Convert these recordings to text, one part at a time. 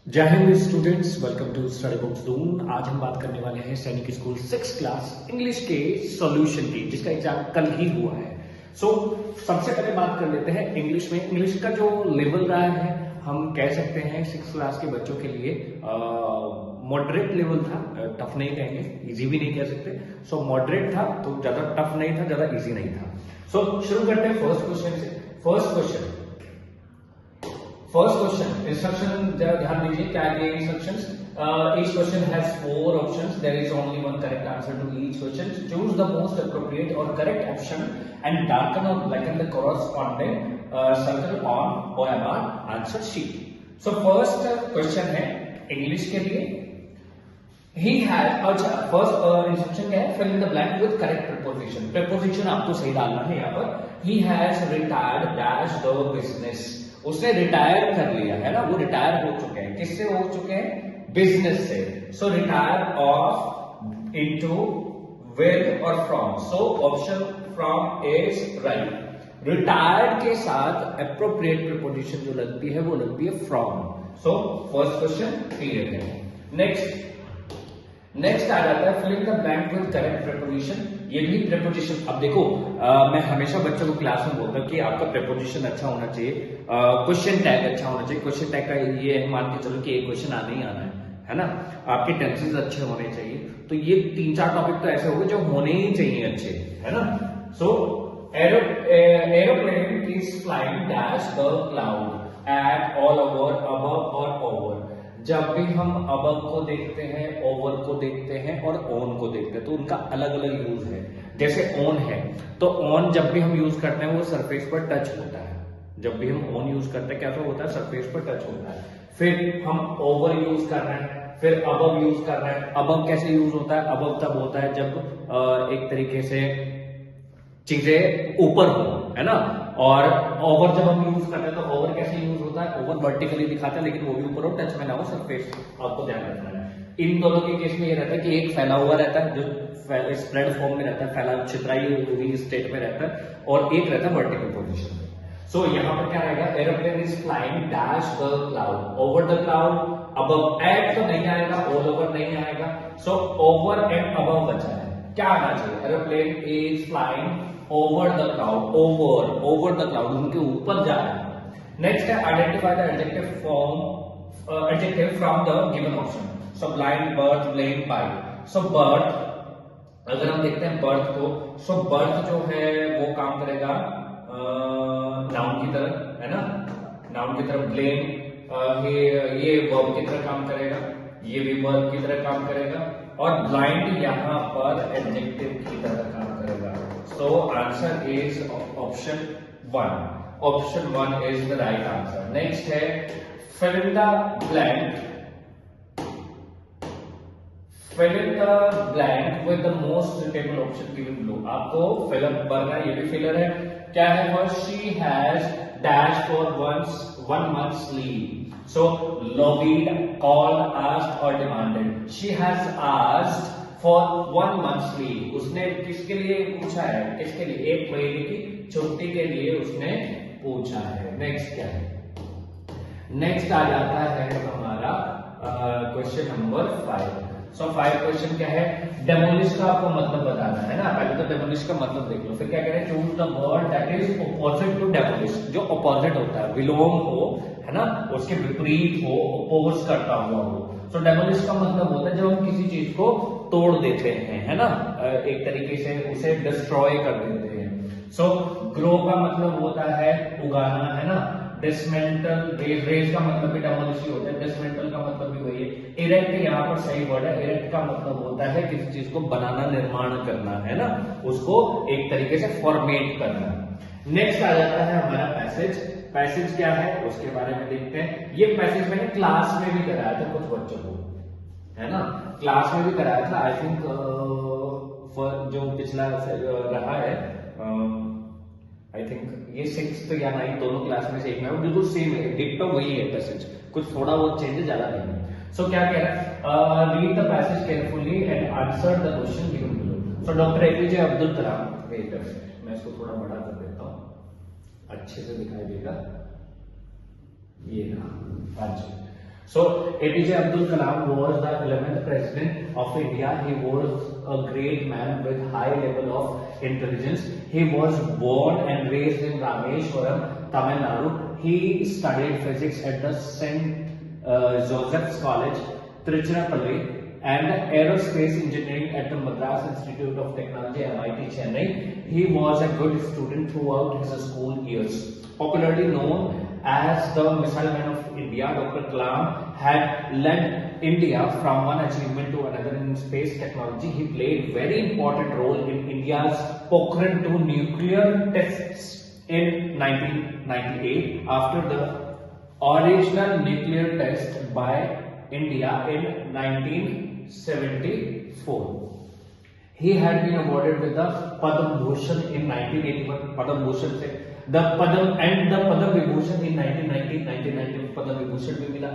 जय Hind students, welcome to study books zone. आज हम बात करने वाले हैं सैनिक स्कूल 6th क्लास इंग्लिश के सॉल्यूशन की, जिसका एग्जाम कल ही हुआ है। सबसे पहले बात कर लेते हैं इंग्लिश में। इंग्लिश का जो लेवल रहा है, हम कह सकते हैं 6th क्लास के बच्चों के लिए मॉडरेट लेवल था। टफ नहीं कहेंगे, इजी भी नहीं कह सकते। मॉडरेट था, तो ज्यादा टफ नहीं था, ज्यादा इजी नहीं था। शुरू करते हैं फर्स्ट क्वेश्चन से। फर्स्ट क्वेश्चन इंस्ट्रक्शन ध्यान दीजिए, क्या है instructions. Each question has 4 options, there is only one correct answer to each question. Choose the most appropriate और करेक्ट ऑप्शन एंड डार्कन और blacken the corresponding circle on OMR answer sheet. First question है English के लिए। He has, अच्छा first instruction क्या है, fill in the blank with correct preposition। preposition आपको सही डालना है यहाँ पर। He has retired dash the business। उसने रिटायर कर लिया है ना, वो रिटायर हो चुके हैं। किससे हो चुके हैं? बिजनेस से। सो रिटायर ऑफ इनटू विद और from. So option from is right. Retired के साथ एप्रोप्रिएट प्रीपोजिशन जो लगती है वो लगती है from. So first question clear है। नेक्स्ट आ जाता है filling the blank with correct preposition. ये भी प्रीपोजिशन, अब देखो मैं हमेशा बच्चों को क्लास में बोलता हूँ कि आपका प्रीपोजिशन अच्छा होना चाहिए, क्वेश्चन टैग अच्छा होना चाहिए। क्वेश्चन टैग का ये मान के चलो कि एक क्वेश्चन आना ही आना है ना। आपके टेंसेस अच्छे होने चाहिए। तो ये 3-4 टॉपिक तो ऐसे होंगे जो होने ही चाहिए अच्छे, है ना। Aeroplane is flying dash the cloud at all over, above और ओवर। जब भी हम अबव को देखते हैं, ओवर को देखते हैं और ऑन को देखते हैं, तो उनका अलग अलग यूज है। जैसे ऑन है, तो ऑन जब भी हम यूज करते हैं वो सरफेस पर टच होता है। जब भी हम ऑन यूज करते हैं क्या होता है? सरफेस पर टच होता है। फिर हम ओवर यूज कर रहे हैं, फिर अबव यूज कर रहे हैं। अबव कैसे यूज होता है? अबव तब होता है जब एक तरीके से चीजें ऊपर हो, है ना। और ओवर जब हम यूज करते हैं तो ओवर कैसे यूज होता है? ओवर वर्टिकली दिखाता है, लेकिन वो भी ऊपर हो, टच में ना हो सरफेस। आपको ध्यान रखना है। इन दोनों के केस में ये रहता है कि एक फैला हुआ रहता है, जो स्प्रेड फॉर्म में रहता है, फैला छितराई हुई स्टेट में रहता है, और एक रहता है वर्टिकल पोजीशन में। यहाँ पर क्या रहेगा? Aeroplane is flying dash the cloud, over the cloud, above. At तो नहीं आएगा, ऑल ओवर नहीं आएगा। ओवर एंड अबव बचा है। क्या आना चाहिए? Aeroplane is flying over the cloud, over the cloud, उनके ऊपर जा रहा है। नेक्स्ट है identify the adjective from the given option. Blind, birth, blame, by. Birth, अगर हम देखते हैं बर्थ को, बर्थ जो है वो काम करेगा नाउन की तरह, है ना, नाउन की तरह। ब्लेम ये वर्ब की तरह काम करेगा, ये भी वर्ब की तरह काम करेगा। और ब्लाइंड यहाँ पर एडजेक्टिव की तरह काम करेगा। Answer is option 1। Option 1 is the right answer. Next है fill in the blank with the most suitable option given below। आपको फिल अप भरना, ये भी फिलर है। क्या है? First, she has dash for 1 month's leave। lobbied, called, asked or demanded। she has asked for 1 month's leave। उसने किसके लिए पूछा है? किसके लिए? 1 महीने की छुट्टी के लिए उसने पूछा है। नेक्स्ट क्या है? नेक्स्ट आ जाता है हमारा क्वेश्चन नंबर 5। 5 क्वेश्चन क्या है? डेमोलिश का आपको मतलब बताना है ना। पहले तो डेमोलिश का मतलब देख लो, फिर क्या कह रहे हैं? Choose the word that is opposite to demolish. जो ऑपोजिट होता है, विलोम हो, है ना, उसके विपरीत हो, अपोज करता हुआ हो। डेमोलिश का मतलब होता है जब हम किसी चीज को तोड़ देते हैं, है ना, एक तरीके से उसे डिस्ट्रॉय कर देते हैं। ग्रो का मतलब होता है उगाना, है ना। डिसमेंटल, रेज का मतलब भी डेमोलिश ही होता है, डिसमेंटल का मतलब भी वही है। इरेक्ट यहाँ पर सही वर्ड है। इरेक्ट का मतलब होता है किसी चीज को बनाना, निर्माण करना, है ना, उसको एक तरीके से फॉर्मेट करना। नेक्स्ट आ जाता है हमारा पैसेज। पैसेज क्या है उसके बारे में देखते हैं। ये पैसेज मैंने क्लास में भी कराया था कुछ बच्चों को, है ना, क्लास में भी कराया था। आई थिंक जो पिछला रहा है, आई थिंक ये 6th या 9th दोनों क्लास में से एक में बिल्कुल सेम है, डिक्टो वही है पैसेज, कुछ थोड़ा बहुत चेंज है, ज्यादा नहीं है। क्या कह रहा है? Read the passage carefully and answer the question given below. Doctor APJ Abdul Kalam, मैं इसको थोड़ा बड़ा कर देता हूँ, अच्छे से दिखाई देगा। ये हाँ जी। So APJ Abdul Kalam was the 11th president of India. He was a great man with high level of intelligence. He was born and raised in Rameshwaram, Tamil Nadu. He studied physics at the St. Joseph's College, Tiruchirappalli, and aerospace engineering at the Madras Institute of Technology, MIT, Chennai. He was a good student throughout his school years. Popularly known as the Missile Man of India, Dr. Kalam had led India from one achievement to another in space technology. He played very important role in India's Pokhran 2 nuclear tests in 1998 after the original nuclear test by India in 1974. He had been awarded with the Padma Bhushan in 1981. Padma Bhushan से the Padma and the Padma Vibhushan in 1990 Padma Vibhushan भी मिला.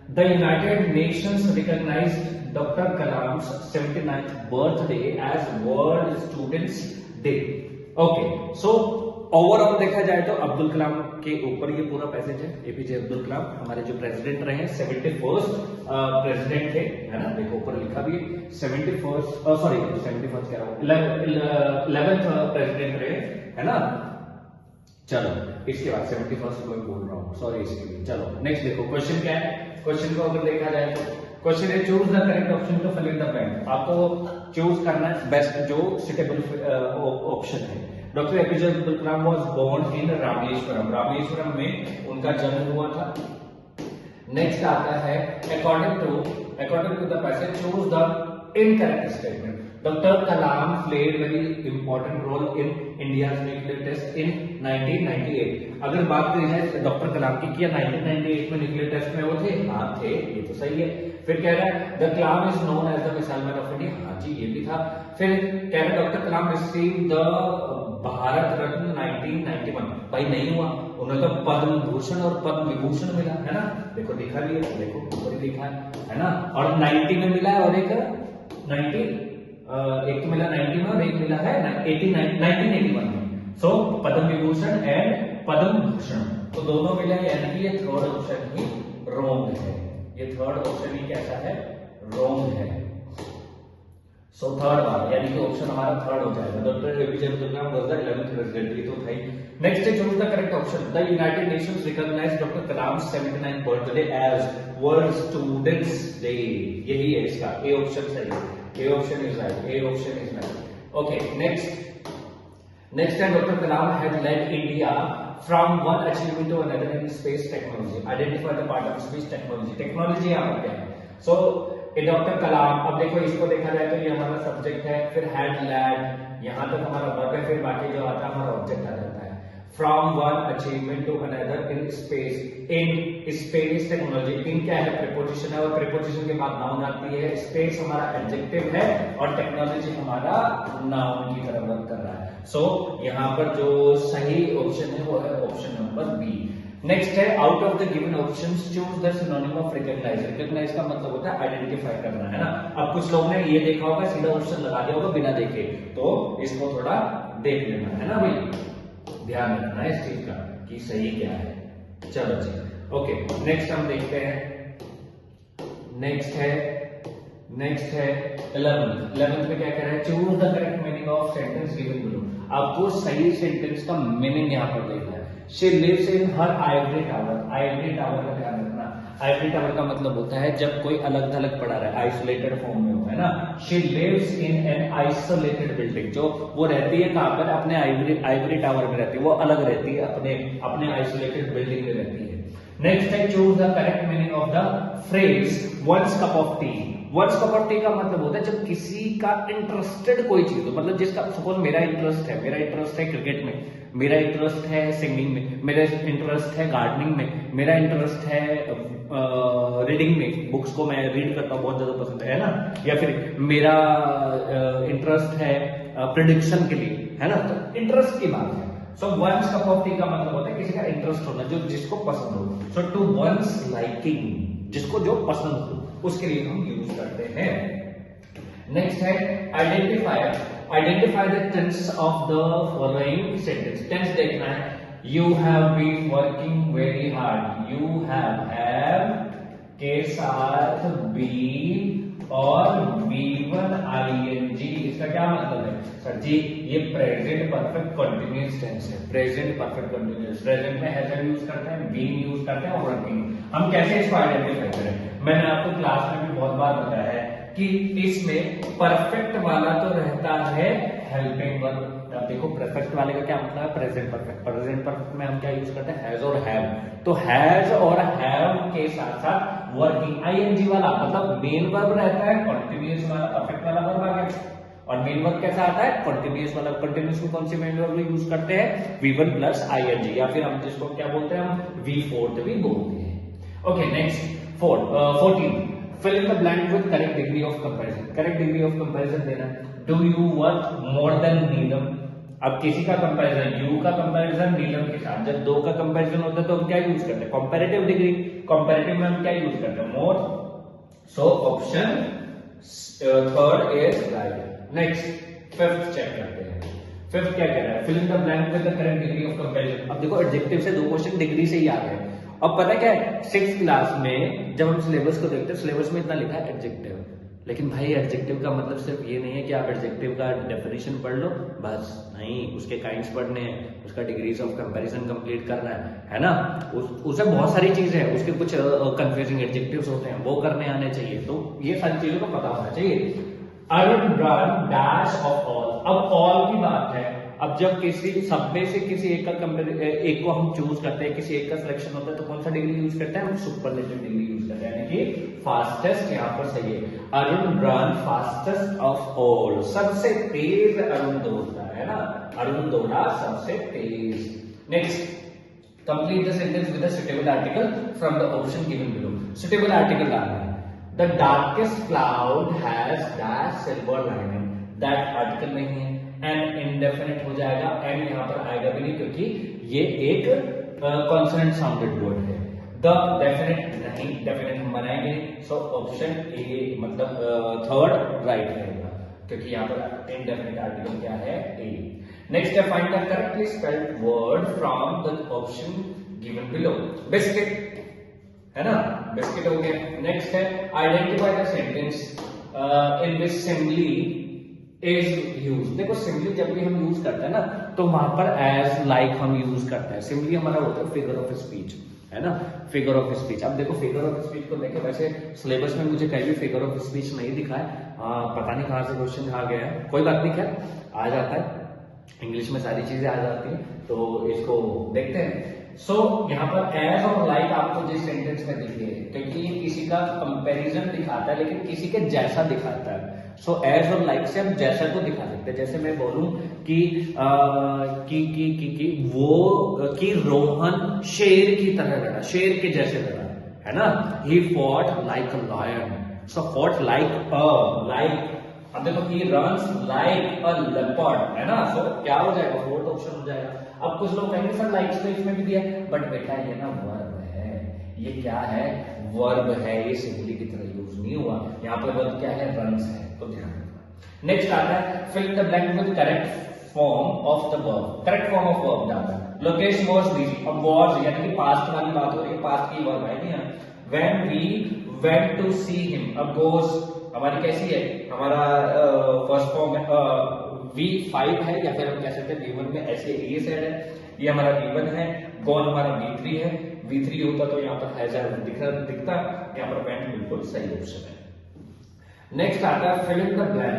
The United Nations recognized Dr. Kalam's 79th birthday as World Students Day. Okay, so overall देखा जाए तो अब्दुल कलाम के ऊपर ये पूरा पैसेज है. एपीजे अब्दुल कलाम हमारे जो प्रेसिडेंट रहे, 71st प्रेसिडेंट थे, है ना. देखो ऊपर लिखा भी है 71st कह रहा हूँ, 11th प्रेसिडेंट रहे, है ना. चलो इसके बाद 71st को बोल रहा हूँ, सॉरी इसके लिए. चलो नेक्स्ट देखो क्वेश्चन क्या है. क्वेश्चन को अगर देखा जाए तो क्वेश्चन है choose the correct option to fill in the blank. आपको चूज करना है बेस्ट जो सुटेबल ऑप्शन है. Doctor APJ Abdul Kalam was born in Rameswaram. Rameswaram में उनका जन्म हुआ था. नेक्स्ट आता है according to the passage choose the incorrect statement. Doctor Kalam played very important role in India's nuclear test in 1998. अगर बात करी जाए डॉक्टर कलाम की, किया 1998 में न्यूक्लियर टेस्ट में वो थे? हाँ थे, ये तो सही है. फिर कह रहा है the Kalam is known as the missile man of India. हाँ जी ये भी था. फिर कह रहा है doctor Kalam receive the Bharat Ratna 1991. भाई नहीं हुआ, उन्हें तो पद्म भूषण और पद्म विभूषण मिला, है ना. देखो लिखा भी है, देखो ऊपर ही लिखा है ना. और 90 में मिला है और एक 90 एक तो मिला 90 में और एक मिला है 1981 में. सो पद्म विभूषण एंड पद्म भूषण तो दोनों मिला, यानी कि ये थर्ड ऑप्शन ही रॉन्ग है. ये थर्ड ऑप्शन ही कैसा है? रॉन्ग है. सो थर्ड वाला यानी कि ऑप्शन हमारा थर्ड हो जाएगा. Doctor APJ Abdul Kalam was the 11th president. ये तो था ही. नेक्स्ट है choose the correct option. The United Nations recognise doctor Kalam 79th birthday as world students day. यही है इसका ए ऑप्शन सही है. A option is right. Okay, next time Dr. Kalam had led India from one achievement to another in space technology. Identify the part of space technology. Technology यहाँ पर क्या है? So doctor कलाम, अब देखो इसको देखा जाए तो ये हमारा सब्जेक्ट है, फिर had led, यहाँ तक हमारा वर्ब है, फिर बाकी जो आता है हमारा ऑब्जेक्ट आ जाता है. From one achievement to another in space technology. इन क्या है? प्रीपोजिशन है और प्रीपोजिशन के बाद नाउन आती है. स्पेस हमारा एडजेक्टिव है और टेक्नोलॉजी हमारा नाउन की तरह वर्क कर रहा है. सो यहाँ पर जो सही ऑप्शन है वो है ऑप्शन नंबर बी. नेक्स्ट है out of the given options choose the synonym of recognise. Recognise का मतलब होता है आइडेंटिफाई करना, है ना. अब कुछ लोग ने ये देखा होगा, सीधा ऑप्शन लगा दिया होगा बिना देखे, तो इसको थोड़ा देख लेना, है ना भाई. ध्यान रखना है इस चीज का कि सही क्या है. चलो जी. ओके, नेक्स्ट हम देखते हैं. नेक्स्ट है 11th में क्या कह रहा है? Choose the correct meaning of sentence given below. आपको सही सेंटेंस का मीनिंग यहाँ पर देखना है. She lives in her ivory tower. Ivory tower का ध्यान रखना. आइवरी टावर का मतलब होता है जब कोई अलग थलग पड़ा रहा है, आइसोलेटेड फॉर्म में हो, है ना. She lives in an isolated building. जो वो रहती है कहां पर? अपने आइवरी टावर में रहती है, वो अलग रहती है, अपने आइसोलेटेड बिल्डिंग में रहती है. नेक्स्ट है choose the correct meaning of the phrase one's cup of tea. One's cup of tea का मतलब होता है जब किसी का इंटरेस्टेड कोई चीज हो, मतलब जिसका सपोज मेरा इंटरेस्ट है क्रिकेट में, मेरा इंटरेस्ट है सिंगिंग में, मेरा इंटरेस्ट है गार्डनिंग में, मेरा इंटरेस्ट है रीडिंग में, बुक्स को मैं रीड करता हूँ, बहुत ज्यादा पसंद है ना. या फिर मेरा इंटरेस्ट है प्रेडिक्शन के लिए, है ना. तो इंटरेस्ट की बात है. So one's cup of tea का मतलब होता है किसी का इंटरेस्ट होना, जो जिसको पसंद हो. सो टू वंस लाइकिंग, जिसको जो पसंद हो, उसके लिए हम यूज करते हैं. नेक्स्ट है identify the tense of the following sentence. Tense देखना है. You have been working very hard. You have के साथ बीन और B1 ING, इसका क्या मतलब है सर जी? ये प्रेजेंट परफेक्ट कंटिन्यूअस टेंस है। प्रेजेंट परफेक्ट कंटिन्यूअस, प्रेजेंट में हैज यूज करते हैं, बीन यूज करते हैं और वर्किंग। हम कैसे इसको आइडेंटिफाई करें? मैंने आपको क्लास में भी बहुत बार बताया है कि इसमें परफेक्ट वाला तो रहता है हेल्पिंग वर्ब। अब देखो परफेक्ट वाले का क्या मतलब है? Present perfect. प्रेजेंट परफेक्ट में हम क्या यूज करते हैं? हैज और हैव। तो हैज और हैव के साथ साथ वर्किंग आईएनजी वाला मतलब मेन वर्ब रहता है, कंटीन्यूअस वाला परफेक्ट वाला वर्ब आ गया। और मेन वर्ब कैसा आता है? कंटीन्यूअस वाला। कंटीन्यूअस में कौन सी मेन वर्ब यूज करते हैं? V1 प्लस आईएनजी, या फिर हम जिसको क्या बोलते हैं? हम V4 भी बोलते हैं। Okay next 14, fill in the blank with correct degree of comparison. correct degree of comparison देना है। Do you work more than नीलम? अब किसी का कंपैरिजन, यू का कंपैरिजन नीलम के साथ, जब दो का कंपैरिजन होता है तो हम क्या यूज करते हैं? Comparative degree. कंपैरेटिव में हम क्या यूज करते हैं? More. So option third is right. Next fifth check करते हैं। फिफ्थ क्या कह रहा है? fill in the blank with the correct degree of comparison। अब देखो एडजेक्टिव से दो क्वेश्चन डिग्री से ही आ गए। अब पता क्या है, 6th क्लास में जब हम सिलेबस को देखते हैं, सिलेबस में इतना लिखा है एडजेक्टिव, लेकिन भाई एडजेक्टिव का मतलब सिर्फ ये नहीं है कि आप एडजेक्टिव का डेफिनेशन पढ़ लो बस, नहीं, उसके काइंड्स पढ़ने हैं, उसका डिग्रीज ऑफ कंपैरिजन कंप्लीट करना है ना। उसे बहुत सारी चीजें हैं, उसके कुछ कंफ्यूजिंग एडजेक्टिव्स होते हैं, वो करने आने चाहिए। तो ये सारी चीजों को पता होना चाहिए। Earn run dash of all. अब ऑल की बात है, अब जब किसी सब में से किसी एक को हम चूज करते हैं, किसी एक का सिलेक्शन होता है, तो कौन सा डिग्री यूज करते हैं? हम सुपरलेटिव डिग्री यूज करते हैं, यानी कि फास्टेस्ट। यहाँ पर सही है, Arun run fastest of all. सबसे तेज अरुण दौड़ता है ना, अरुण दौड़ा सबसे तेज। Next, complete the sentence with a suitable article from the option given below. Suitable article डालना है। The darkest cloud has dash silver lining. That article नहीं है, एंड इंडेफिनिट हो जाएगा, एंड यहाँ पर आएगा भी नहीं क्योंकि ये एक कॉन्सोनेंट साउंडेड वर्ड है। द डेफिनेट नहीं, डेफिनेट हम बनाएंगे, सो ऑप्शन ए मतलब थर्ड राइट रहेगा, क्योंकि यहाँ पर इंडेफिनिट आर्टिकल क्या है? ए। नेक्स्ट है find the correctly spelled word from the option given below. Biscuit है ना, बिस्किट हो गया। नेक्स्ट है identify the sentence in which simply is use. देखो सिंपली जब भी हम यूज करते हैं ना, तो वहां पर एज लाइक हम यूज करते हैं। सिंपली हमारा होता है फिगर ऑफ स्पीच, है ना, फिगर ऑफ स्पीच। अब देखो फिगर ऑफ स्पीच को देखे, वैसे सिलेबस में मुझे कहीं भी फिगर ऑफ स्पीच नहीं दिखा है, पता नहीं कहां से क्वेश्चन आ गया है, कोई बात नहीं, खैर आ जाता है, इंग्लिश में सारी चीजें आ जाती हैं, तो इसको देखते हैं। सो यहाँ पर एज और लाइक आपको जिस सेंटेंस में दिखे, क्योंकि ये किसी का कंपैरिजन दिखाता है लेकिन किसी के जैसा दिखाता है। सो एज और लाइक से हम जैसा को दिखा सकते हैं। जैसे मैं बोलूं कि रोहन शेर की तरह लड़ा, शेर के जैसे लड़ा, है ना। He fought like a lion. So fought like a, like, अब देखो he runs like a leopard, है ना। सो क्या हो जाएगा? फोर्थ ऑप्शन हो जाएगा। अब कुछ लोग कहेंगे सर लाइक्स तो इसमें भी दिया, बट बेटा ये ना वर्ब है, ये क्या है? वर्ब है, ये सिंपली की तरह यूज नहीं हुआ। यहाँ पे वर्ब क्या है? रन्स है, तो ध्यान रखना। नेक्स्ट आता है fill the blank with correct form of the verb. Correct form of verb डालना है। Lokesh was busy. अब वाज यानी कि पास्ट वाली बात हो रही है, पास्ट की वर्ब है यहाँ। When we went to see him. अब गोस हमारी कैसी है? हमारा फर्स्ट फॉर्म V5 है, या फिर हम कह सकते हैं V1 में ऐसे ये सेड है, ये हमारा V1 है, गॉन हमारा V3 है। V3 होता तो यहाँ पर हैज दिखता, यहाँ पर वेंट बिल्कुल सही ऑप्शन है। नेक्स्ट आता है fill in the blank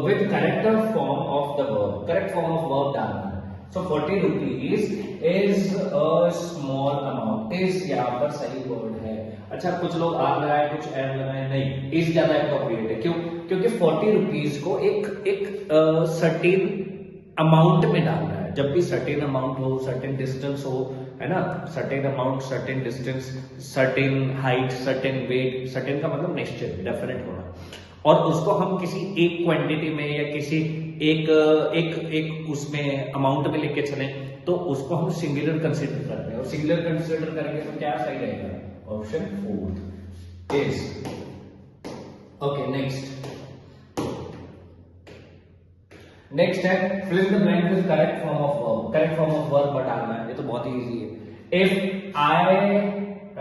with correct form of the verb. Correct form of verb डालना है। So 40 rupees is a small amount. Is यहाँ पर सही वर्ड है। अच्छा, कुछ लोग आप लगाए, कुछ एम लगाए, नहीं, इज ज्यादा एप्रोप्रिएट है। क्यों? क्योंकि 40 रुपीज को एक सर्टेन अमाउंट में डालना है। जब भी सर्टेन अमाउंट हो, सर्टेन डिस्टेंस हो, है ना, certain amount, certain distance, certain height, certain weight, certain का मतलब निश्चित, डेफिनेट होना, और उसको हम किसी एक क्वांटिटी में या किसी एक उसमें अमाउंट में लेके चले, तो उसको हम सिंगुलर कंसीडर करते हैं। और सिंगुलर कंसीडर करेंगे तो क्या सही रहेगा? Option fourth is okay. Next है fill in the blank with correct form of verb. Correct form of verb बताना है, ये तो बहुत ही इजी है। If I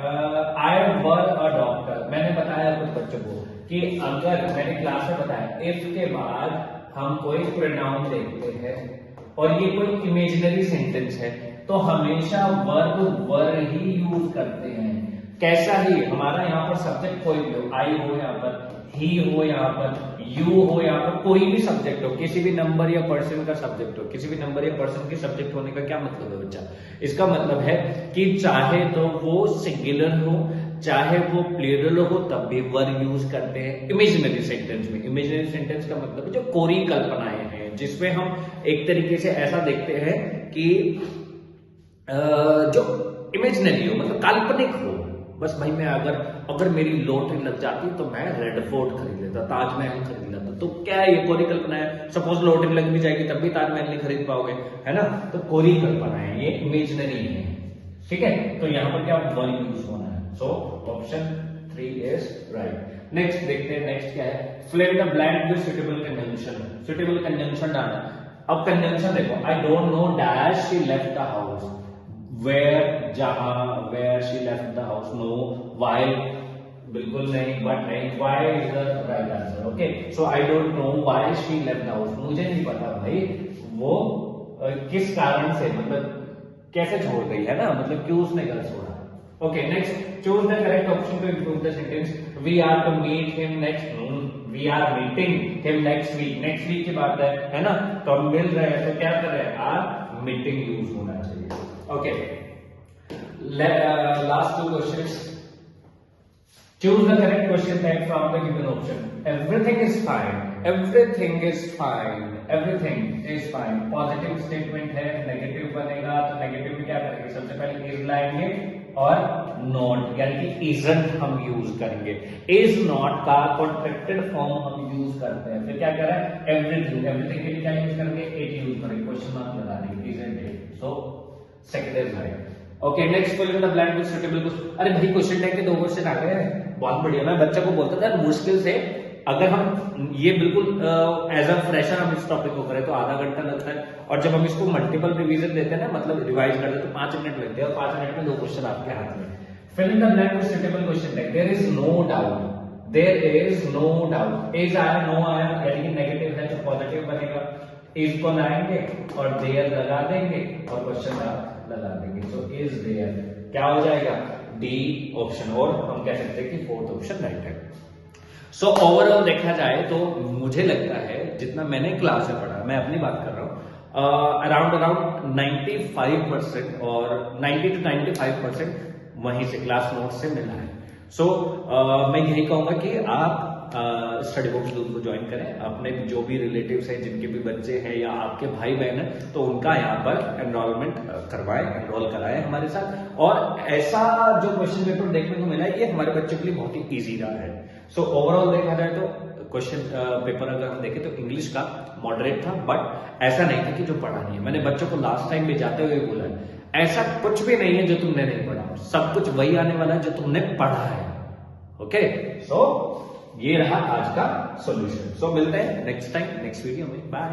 I were a doctor, मैंने बताया कुछ बच्चों को कि अगर मैंने क्लास में बताया इफ के बाद हम कोई प्रोनाउन देखते हैं और ये कोई इमेजिनरी सेंटेंस है तो हमेशा वर्ब वर ही यूज करते हैं। कैसा ही, हमारा यहाँ पर सब्जेक्ट कोई भी हो, आई हो यहाँ पर, ही हो यहाँ पर, यू हो यहाँ पर, कोई भी सब्जेक्ट हो, किसी भी नंबर या पर्सन का सब्जेक्ट हो, किसी भी नंबर या पर्सन के सब्जेक्ट होने का क्या मतलब है बच्चा? इसका मतलब है कि चाहे तो वो सिंगुलर हो चाहे वो प्लूरल हो तब भी वर यूज करते हैं इमेजिनरी सेंटेंस में। इमेजिनरी सेंटेंस का मतलब है जो कोरी कल्पनाएं हैं, जिसमें हम एक तरीके से ऐसा देखते हैं कि जो इमेजिनरी हो, मतलब काल्पनिक हो। बस भाई मैं अगर मेरी लॉटरी लग जाती तो मैं रेड फोर्ट खरीद लेता, ताजमहल खरीद लेता। तो क्या है, ये कोरी कल्पना है। सपोज लॉटरी लग भी जाएगी तब भी ताजमहल नहीं खरीद पाओगे, है ना? तो कोरी कल्पना है, ये इमेजिनरी है, ठीक है? तो यहाँ पर क्या वर यूज होना है। So option 3 is right. Next देखते हैं, नेक्स्ट क्या है, fill in the blank with suitable conjunction. Suitable conjunction डालना। अब कंजंक्शन देखो, I don't know dash she left the house, where जहां, where she left the house, no, why बिल्कुल नहीं, बट नहीं, why is the right answer. Okay, so I don't know why she left the house, मुझे नहीं पता भाई वो किस कारण से, मतलब कैसे छोड़ गई, है ना? मतलब क्यों उसने घर छोड़ा। Okay, next, choose the correct option to improve the sentence. We are to meet him next, we are meeting him next week. Next week की बात है ना? तो हम मिल रहे हैं, तो क्या कर रहे हैं, आर मीटिंग यूज होना चाहिए। Okay, last two questions. Choose the correct question type from the given option. Everything is fine. Everything is fine. Everything is fine. Positive statement है, negative बनेगा तो negative में क्या करेंगे? सबसे पहले is लाएंगे और not, यानी कि isn't हम यूज करेंगे। is not का contracted form हम यूज करते हैं। फिर क्या कर रहा है, everything, everything के लिए क्या यूज करेंगे, it यूज करेंगे, क्वेश्चन मार्क लगा देंगे, isn't it? So second is right. Okay, next fill in the blank with suitable. अरे भाई क्वेश्चन टैग के 2 क्वेश्चन आ गए हैं, बहुत बढ़िया। मैं बच्चा को बोलता था मुश्किल से अगर हम ये बिल्कुल एज अ फ्रेशर हम इस टॉपिक को करें तो आधा घंटा लगता है, और जब हम इसको मल्टीपल रिवीजन देते हैं ना, मतलब रिवाइज करते हैं, तो 5 मिनट लगते हैं, और 5 मिनट में 2 क्वेश्चन आपके हाथ में। Fill in the blank with suitable question tag. There is no doubt, there is no doubt. Is आया, नो आया, यानी कि नेगेटिव है तो पॉजिटिव बनेगा। इज को लाएंगे और देयर लगा देंगे और क्वेश्चन लगा देंगे। सो इज देयर क्या हो जाएगा, डी ऑप्शन, और हम कह सकते हैं कि 4th ऑप्शन राइट है। सो ओवरऑल देखा जाए तो मुझे लगता है जितना मैंने क्लास में पढ़ा, मैं अपनी बात कर रहा हूँ, अराउंड 95% और 90 to 95% वहीं से क्लास नोट से मिला है। सो मैं यही कहूंगा कि आप स्टडी बॉक्स ग्रुप को ज्वाइन करें, अपने जो भी रिलेटिव्स हैं, जिनके भी बच्चे हैं या आपके भाई बहन हैं, तो उनका यहाँ पर एनरोलमेंट करवाएं, एनरोल कराएं हमारे साथ। और ऐसा जो क्वेश्चन पेपर देखने को मिला है, ये हमारे बच्चों के लिए बहुत ही ईजी रहा है। सो ओवरऑल देखा जाए तो क्वेश्चन पेपर अगर हम देखें तो इंग्लिश का मॉडरेट था, बट ऐसा नहीं था कि जो पढ़ा नहीं है। मैंने बच्चों को लास्ट टाइम भी जाते हुए बोला है, ऐसा कुछ भी नहीं है जो तुमने नहीं पढ़ा, सब कुछ वही आने वाला है जो तुमने पढ़ा है। ओके, सो ये रहा आज का सॉल्यूशन। सो मिलते हैं नेक्स्ट टाइम, नेक्स्ट वीडियो में। बाय।